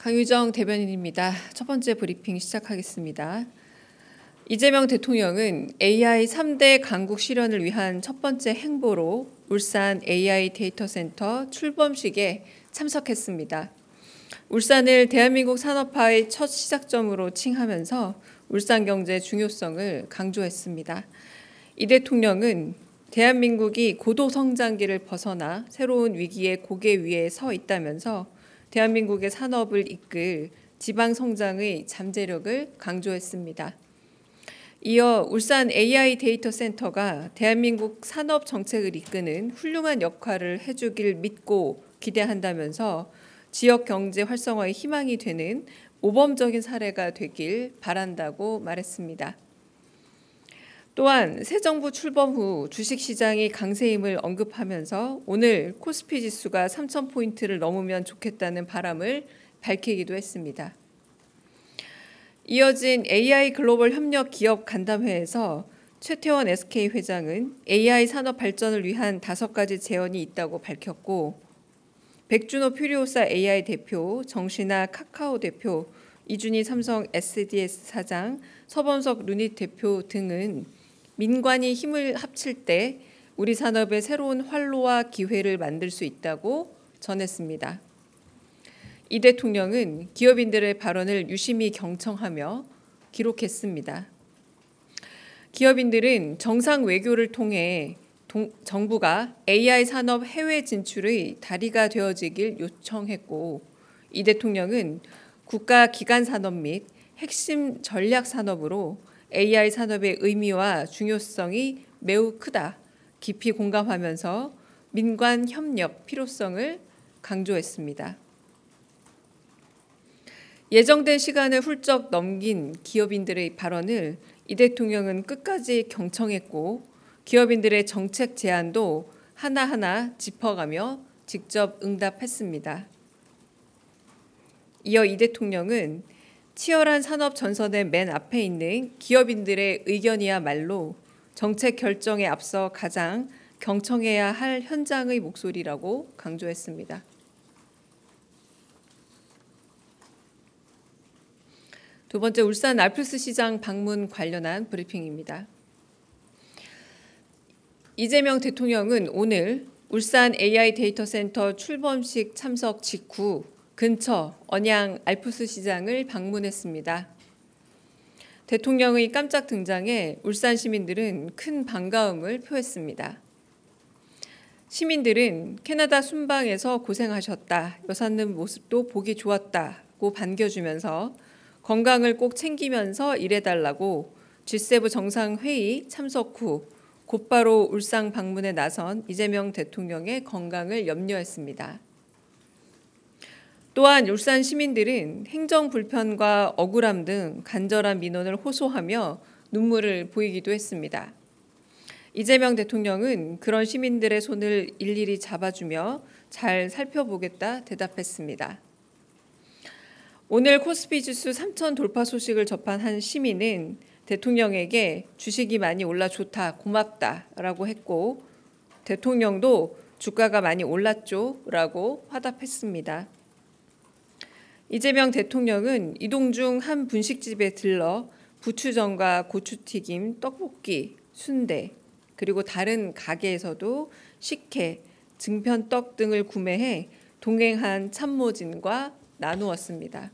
강유정 대변인입니다. 첫 번째 브리핑 시작하겠습니다. 이재명 대통령은 AI 3대 강국 실현을 위한 첫 번째 행보로 울산 AI 데이터 센터 출범식에 참석했습니다. 울산을 대한민국 산업화의 첫 시작점으로 칭하면서 울산 경제의 중요성을 강조했습니다. 이 대통령은 대한민국이 고도 성장기를 벗어나 새로운 위기의 고개 위에 서 있다면서 대한민국의 산업을 이끌 지방 성장의 잠재력을 강조했습니다. 이어 울산 AI 데이터 센터가 대한민국 산업 정책을 이끄는 훌륭한 역할을 해주길 믿고 기대한다면서 지역 경제 활성화의 희망이 되는 모범적인 사례가 되길 바란다고 말했습니다. 또한 새 정부 출범 후 주식시장이 강세임을 언급하면서 오늘 코스피 지수가 3,000포인트를 넘으면 좋겠다는 바람을 밝히기도 했습니다. 이어진 AI 글로벌 협력 기업 간담회에서 최태원 SK 회장은 AI 산업 발전을 위한 5가지 제언이 있다고 밝혔고, 백준호 퓨리오사 AI 대표, 정신아 카카오 대표, 이준희 삼성 SDS 사장, 서범석 루닛 대표 등은 민관이 힘을 합칠 때 우리 산업의 새로운 활로와 기회를 만들 수 있다고 전했습니다. 이 대통령은 기업인들의 발언을 유심히 경청하며 기록했습니다. 기업인들은 정상 외교를 통해 정부가 AI 산업 해외 진출의 다리가 되어지길 요청했고, 이 대통령은 국가 기간 산업 및 핵심 전략 산업으로 AI 산업의 의미와 중요성이 매우 크다, 깊이 공감하면서 민관 협력 필요성을 강조했습니다. 예정된 시간을 훌쩍 넘긴 기업인들의 발언을 이 대통령은 끝까지 경청했고, 기업인들의 정책 제안도 하나하나 짚어가며 직접 응답했습니다. 이어 이 대통령은 치열한 산업 전선의 맨 앞에 있는 기업인들의 의견이야말로 정책 결정에 앞서 가장 경청해야 할 현장의 목소리라고 강조했습니다. 두 번째, 울산 알프스 시장 방문 관련한 브리핑입니다. 이재명 대통령은 오늘 울산 AI 데이터 센터 출범식 참석 직후 근처 언양 알프스 시장을 방문했습니다. 대통령의 깜짝 등장에 울산 시민들은 큰 반가움을 표했습니다. 시민들은 캐나다 순방에서 고생하셨다, 여사님 모습도 보기 좋았다고 반겨주면서 건강을 꼭 챙기면서 일해달라고 G7 정상회의 참석 후 곧바로 울산 방문에 나선 이재명 대통령의 건강을 염려했습니다. 또한 울산 시민들은 행정 불편과 억울함 등 간절한 민원을 호소하며 눈물을 보이기도 했습니다. 이재명 대통령은 그런 시민들의 손을 일일이 잡아주며 잘 살펴보겠다 대답했습니다. 오늘 코스피 지수 3,000 돌파 소식을 접한 한 시민은 대통령에게 주식이 많이 올라 좋다, 고맙다라고 했고, 대통령도 주가가 많이 올랐죠? 라고 화답했습니다. 이재명 대통령은 이동 중 한 분식집에 들러 부추전과 고추튀김, 떡볶이, 순대, 그리고 다른 가게에서도 식혜, 증편떡 등을 구매해 동행한 참모진과 나누었습니다.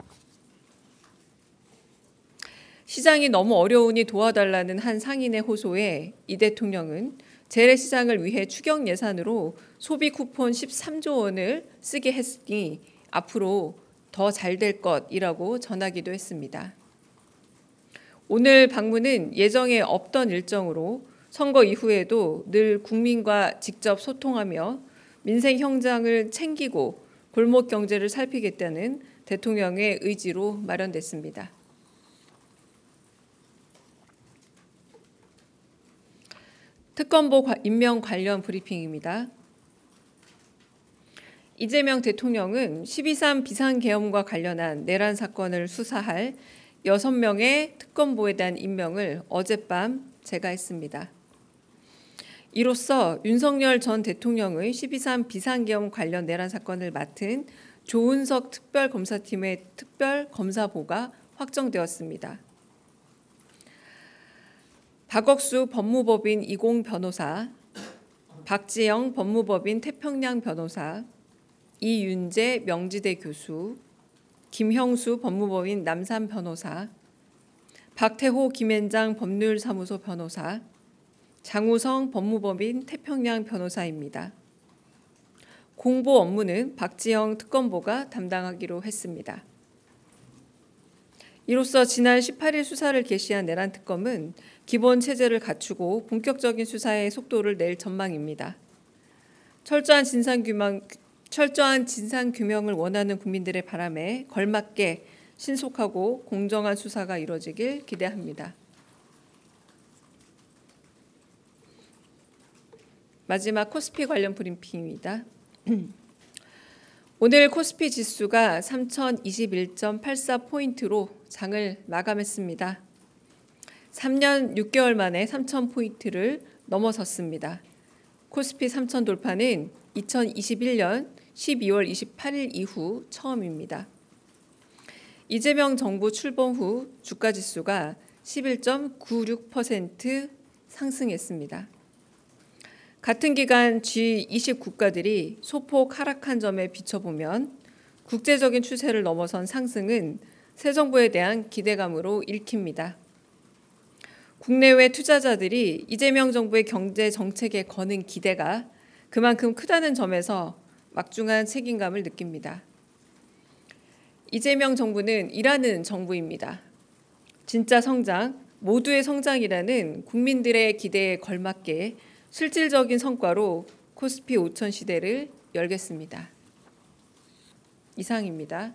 시장이 너무 어려우니 도와달라는 한 상인의 호소에 이 대통령은 재래시장을 위해 추경 예산으로 소비 쿠폰 13조 원을 쓰게 했으니 앞으로 더 잘 될 것이라고 전하기도 했습니다. 오늘 방문은 예정에 없던 일정으로 선거 이후에도 늘 국민과 직접 소통하며 민생 현장을 챙기고 골목 경제를 살피겠다는 대통령의 의지로 마련됐습니다. 특검보 임명 관련 브리핑입니다. 이재명 대통령은 12.3 비상계엄과 관련한 내란 사건을 수사할 6명의 특검보에 대한 임명을 어젯밤 제가했습니다. 이로써 윤석열 전 대통령의 12.3 비상계엄 관련 내란 사건을 맡은 조은석 특별검사팀의 특별검사보가 확정되었습니다. 박억수 법무법인 이공 변호사, 박지영 법무법인 태평양 변호사, 이윤재 명지대 교수, 김형수 법무법인 남산 변호사, 박태호 김앤장 법률사무소 변호사, 장우성 법무법인 태평양 변호사입니다. 공보 업무는 박지영 특검보가 담당하기로 했습니다. 이로써 지난 18일 수사를 개시한 내란 특검은 기본 체제를 갖추고 본격적인 수사의 속도를 낼 전망입니다. 철저한 진상규명을 원하는 국민들의 바람에 걸맞게 신속하고 공정한 수사가 이루어지길 기대합니다. 마지막 코스피 관련 브리핑입니다. 오늘 코스피 지수가 3021.84포인트로 장을 마감했습니다. 3년 6개월 만에 3,000포인트를 넘어섰습니다. 코스피 3,000 돌파는 2021년 12월 28일 이후 처음입니다. 이재명 정부 출범 후 주가지수가 11.96% 상승했습니다. 같은 기간 G20 국가들이 소폭 하락한 점에 비춰보면 국제적인 추세를 넘어선 상승은 새 정부에 대한 기대감으로 읽힙니다. 국내외 투자자들이 이재명 정부의 경제 정책에 거는 기대가 그만큼 크다는 점에서 막중한 책임감을 느낍니다. 이재명 정부는 일하는 정부입니다. 진짜 성장, 모두의 성장이라는 국민들의 기대에 걸맞게 실질적인 성과로 코스피 5,000 시대를 열겠습니다. 이상입니다.